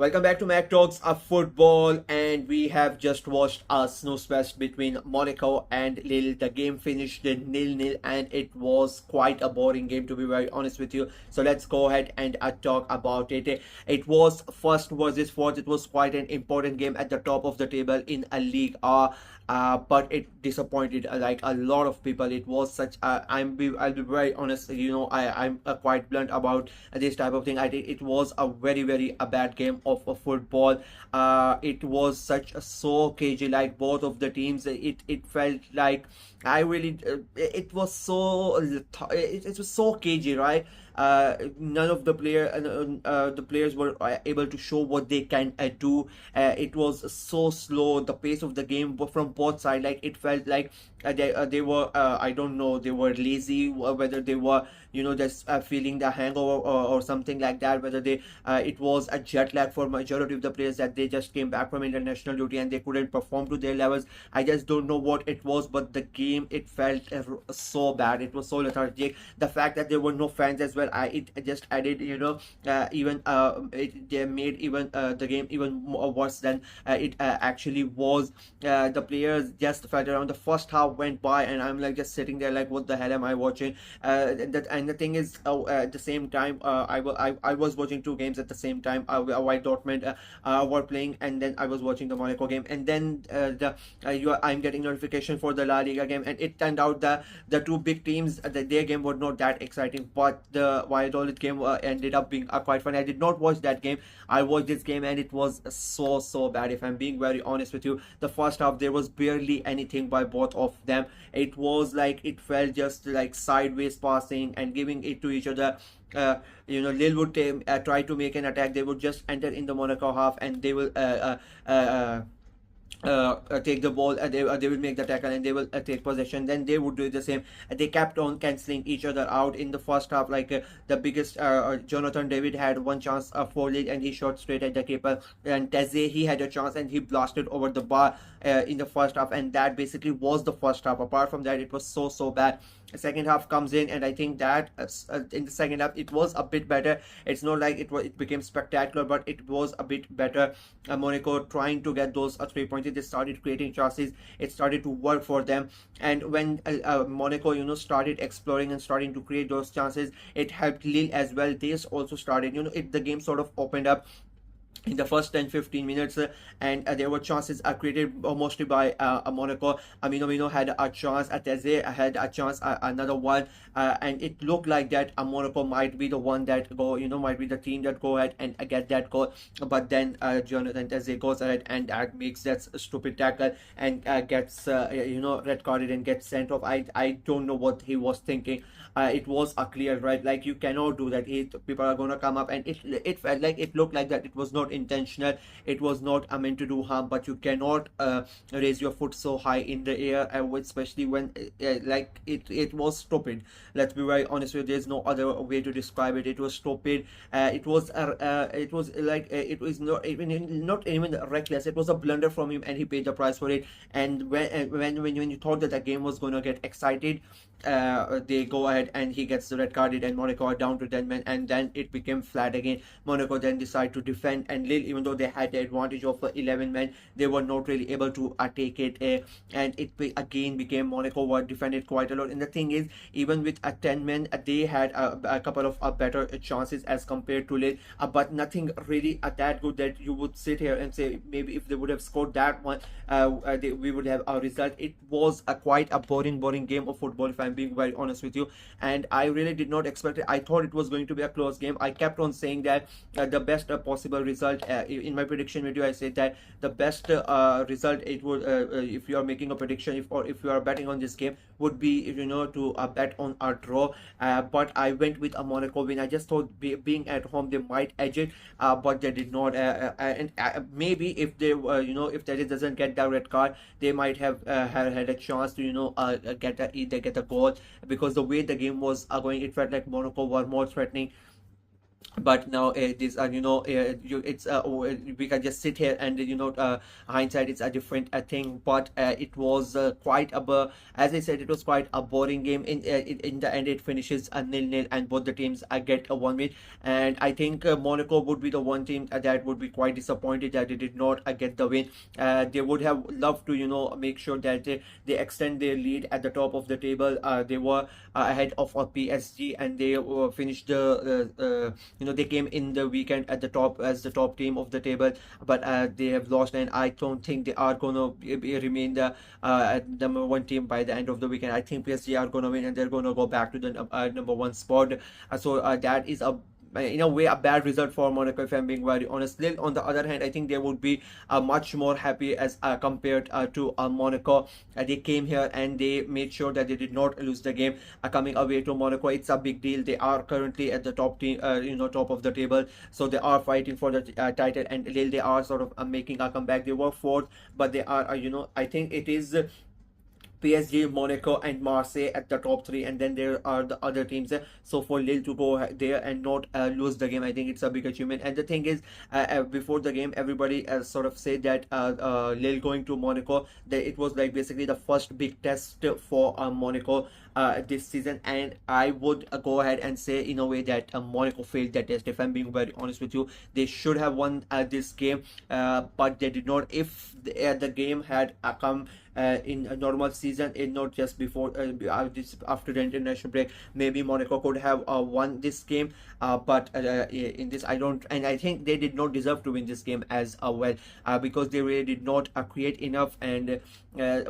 Welcome back to Mac Talks of Football, and we have just watched a snooze between Monaco and Lille. The game finished in 0-0, and it was quite a boring game, to be very honest with you. So let's go ahead and talk about it. It was first versus fourth. It was quite an important game at the top of the table in a league. But it disappointed like a lot of people. It was such. I'll be very honest. I'm quite blunt about this type of thing. I think it was a very a bad game of football. It was such a so cagey. Like both of the teams, it felt like I really. It was so. It was so cagey, right? None of the players were able to show what they can do. It was so slow. The pace of the game from both sides, like it felt like they were I don't know, they were lazy, whether they were just feeling the hangover or something like that, whether they it was a jet lag for majority of the players, that they just came back from international duty and they couldn't perform to their levels. I just don't know what it was, but the game, it felt so bad. It was so lethargic. The fact that there were no fans as well, it just added, even they made even the game even more worse than it actually was. The players just felt around. The first half went by and I'm like just sitting there like, what the hell am I watching? And the thing is, at the same time, I was watching two games at the same time, while Dortmund were playing, and then I was watching the Monaco game, and then I'm getting notification for the La Liga game, and it turned out the two big teams, their game was not that exciting, but the Valladolid game ended up being quite fun. I did not watch that game. I watched this game and it was so bad, if I'm being very honest with you. The first half, there was barely anything by both of them. It was like, it felt just like sideways passing and giving it to each other. Lille would try to make an attack. They would just enter in the Monaco half and they will take the ball, they will make the tackle and they will take possession. Then they would do the same. They kept on cancelling each other out in the first half. Like the biggest Jonathan David had one chance for Lille and he shot straight at the keeper, and Teze, he had a chance and he blasted over the bar in the first half, and that basically was the first half. Apart from that, it was so bad. The second half comes in, and I think that in the second half it was a bit better. It's not like it became spectacular, but it was a bit better. Monaco trying to get those 3 points. They started creating chances. It started to work for them, and when Monaco started exploring and starting to create those chances, it helped Lille as well. They also started, the game sort of opened up in the first 10-15 minutes, and there were chances created mostly by Monaco. Amino had a chance, Ateze had a chance, another one, and it looked like that Monaco might be the one that go, might be the team that go ahead and get that goal. But then Jonathan Teze goes ahead and makes that stupid tackle and gets red carded and gets sent off. I don't know what he was thinking. It was a clear red. Like, you cannot do that. People are gonna come up, and it felt like, it looked like that it was not intentional. It was not meant to do harm, but you cannot raise your foot so high in the air, especially when like it was stupid. Let's be very honest with you. There's no other way to describe it. It was stupid. It was like it was not even reckless. It was a blunder from him, and he paid the price for it. And when you thought that the game was gonna get excited, they go ahead and he gets the red carded, and Monaco are down to 10 men, and then it became flat again. Monaco then decide to defend, and Lille, even though they had the advantage of 11 men, they were not really able to take it, and it again became Monaco were defended quite a lot. And the thing is, even with 10 men, they had a couple of better chances as compared to Lille, but nothing really that good that you would sit here and say maybe if they would have scored that one, we would have a result. It was quite a boring game of football, if I'm being very honest with you, and I really did not expect it. I thought it was going to be a close game. I kept on saying that the best possible result, in my prediction video I said that the best result it would, if you are making a prediction, if you are betting on this game, would be to bet on a draw, but I went with a Monaco win. I just thought being at home they might edge it, but they did not, and maybe if they if Teddy doesn't get the red card, they might have had a chance to get a goal, because the way the game was going, it felt like Monaco were more threatening. But now this it's we can just sit here and hindsight it's a different thing, but it was quite as I said, it was quite a boring game. In the end it finishes a nil-nil, and both the teams get a 1 win. And I think Monaco would be the one team that would be quite disappointed that they did not get the win. They would have loved to make sure that they extend their lead at the top of the table. They were ahead of PSG, and they finished the they came in the weekend at the top as the top team of the table, but they have lost, and I don't think they are gonna remain the number one team by the end of the weekend. I think PSG are gonna win, and they're gonna go back to the number one spot. That is a in a way a bad result for Monaco, if I'm being very honest. Lille, on the other hand, I think they would be much more happy as compared to Monaco. They came here and they made sure that they did not lose the game. Coming away to Monaco, it's a big deal. They are currently at the top team, top of the table, so they are fighting for the title. And Lille, they are sort of making a comeback. They were fourth, but they are, I think it is PSG, Monaco, and Marseille at the top three, and then there are the other teams there. So for Lille to go there and not lose the game, I think it's a big achievement. And the thing is, before the game, everybody sort of said that Lille going to Monaco, that it was like basically the first big test for Monaco this season. And I would go ahead and say in a way that Monaco failed that test. If I'm being very honest with you, they should have won this game, but they did not. If the game had come in a normal season, in not just before after the international break, maybe Monaco could have won this game, but in this I don't, and I think they did not deserve to win this game as well, because they really did not create enough. And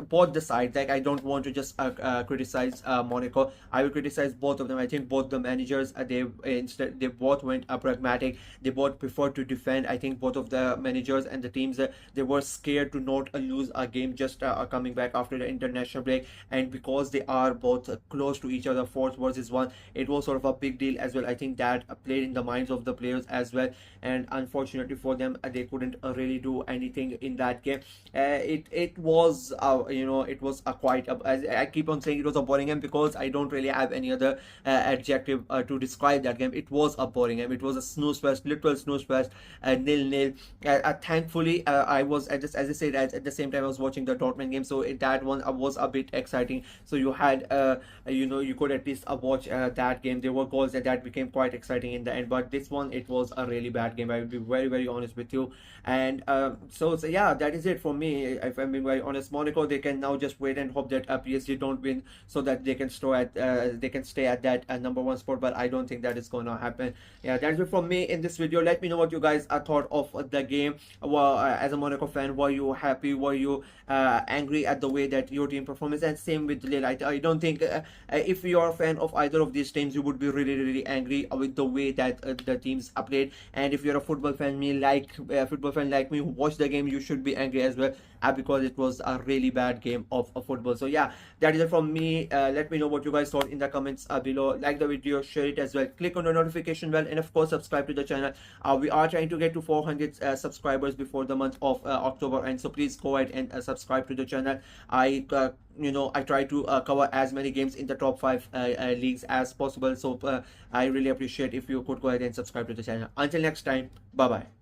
both the sides, like, I don't want to just criticize Monaco. I will criticize both of them. I think both the managers, they both went pragmatic. They both preferred to defend. I think both of the managers and the teams, they were scared to not lose a game just coming back after the international break. And because they are both close to each other, fourth versus one, it was sort of a big deal as well. I think that played in the minds of the players as well. And unfortunately for them, they couldn't really do anything in that game. It was it was a quite as I keep on saying, it was a boring game, because I don't really have any other adjective to describe that game. It was a boring game. It was a snooze fest, literal snooze fest, nil-nil. Thankfully, I was just, as I said, at the same time I was watching the Dortmund game, so that one was a bit exciting. So you had you could at least watch that game. There were goals that became quite exciting in the end, but this one, it was a really bad game. I will be very, very honest with you. And so yeah, that is it for me. If I'm being very honest, Monaco, they can now just wait and hope that PSG don't win, so that they can stay at that number one spot. But I don't think that is going to happen. Yeah, that's it from me in this video. Let me know what you guys thought of the game. Well, as a Monaco fan, were you happy? Were you angry at the way that your team performed? And same with Lille. I don't think if you're a fan of either of these teams, you would be really, really angry with the way that the teams played. And if you're a football fan, football fan like me who watched the game, you should be angry as well, because it was a really bad game of football. So yeah, that is it from me. Let me know what you guys thought in the comments below. Like the video, share it as well, click on the notification bell, and of course subscribe to the channel. We are trying to get to 400 subscribers before the month of October, and so please go ahead and subscribe to the channel. I try to cover as many games in the top 5 leagues as possible. So I really appreciate if you could go ahead and subscribe to the channel. Until next time, bye bye.